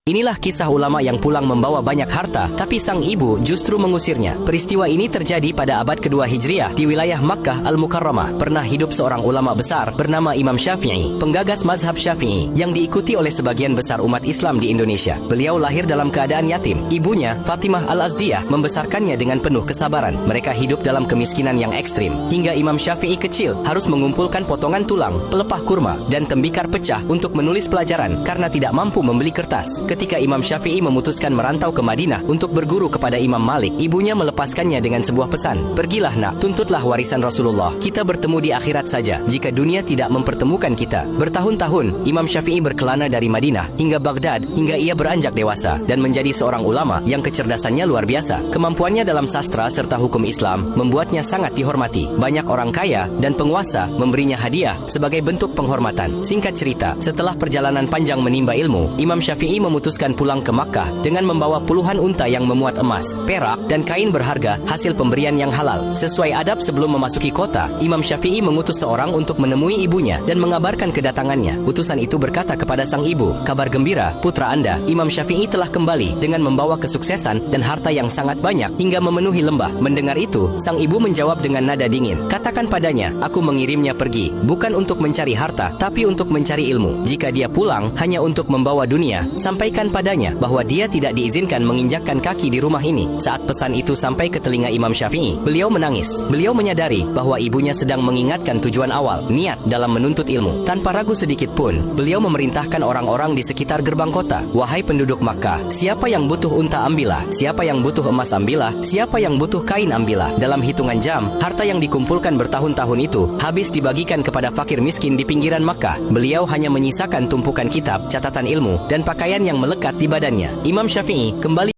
Inilah kisah ulama yang pulang membawa banyak harta, tapi sang ibu justru mengusirnya. Peristiwa ini terjadi pada abad kedua Hijriah di wilayah Makkah Al-Mukarramah. Pernah hidup seorang ulama besar bernama Imam Syafi'i, penggagas mazhab Syafi'i yang diikuti oleh sebagian besar umat Islam di Indonesia. Beliau lahir dalam keadaan yatim. Ibunya, Fatimah Al-Azdiyah, membesarkannya dengan penuh kesabaran. Mereka hidup dalam kemiskinan yang ekstrim, hingga Imam Syafi'i kecil harus mengumpulkan potongan tulang, pelepah kurma, dan tembikar pecah untuk menulis pelajaran karena tidak mampu membeli kertas. Ketika Imam Syafi'i memutuskan merantau ke Madinah untuk berguru kepada Imam Malik, ibunya melepaskannya dengan sebuah pesan, "Pergilah nak, tuntutlah warisan Rasulullah. Kita bertemu di akhirat saja, jika dunia tidak mempertemukan kita." Bertahun-tahun, Imam Syafi'i berkelana dari Madinah hingga Baghdad, hingga ia beranjak dewasa dan menjadi seorang ulama yang kecerdasannya luar biasa. Kemampuannya dalam sastra serta hukum Islam membuatnya sangat dihormati. Banyak orang kaya dan penguasa memberinya hadiah sebagai bentuk penghormatan. Singkat cerita, setelah perjalanan panjang menimba ilmu, Imam Syafi'i memutuskan pulang ke Makkah dengan membawa puluhan unta yang memuat emas, perak, dan kain berharga hasil pemberian yang halal. Sesuai adab sebelum memasuki kota, Imam Syafi'i mengutus seorang untuk menemui ibunya dan mengabarkan kedatangannya. Utusan itu berkata kepada sang ibu, "Kabar gembira, putra Anda, Imam Syafi'i telah kembali dengan membawa kesuksesan dan harta yang sangat banyak hingga memenuhi lembah." Mendengar itu, sang ibu menjawab dengan nada dingin, "Katakan padanya, aku mengirimnya pergi, bukan untuk mencari harta, tapi untuk mencari ilmu. Jika dia pulang hanya untuk membawa dunia, sampaikan padanya bahwa dia tidak diizinkan menginjakkan kaki di rumah ini." Saat pesan itu sampai ke telinga Imam Syafi'i, beliau menangis. Beliau menyadari bahwa ibunya sedang mengingatkan tujuan awal, niat dalam menuntut ilmu. Tanpa ragu sedikit pun, beliau memerintahkan orang-orang di sekitar gerbang kota, "Wahai penduduk Makkah, siapa yang butuh unta ambillah, siapa yang butuh emas ambillah, siapa yang butuh kain ambillah." Dalam hitungan jam, harta yang dikumpulkan bertahun-tahun itu habis dibagikan kepada fakir miskin di pinggiran Makkah. Beliau hanya menyisakan tumpukan kitab, catatan ilmu, dan pakaian yang melekat di badannya. Imam Syafi'i kembali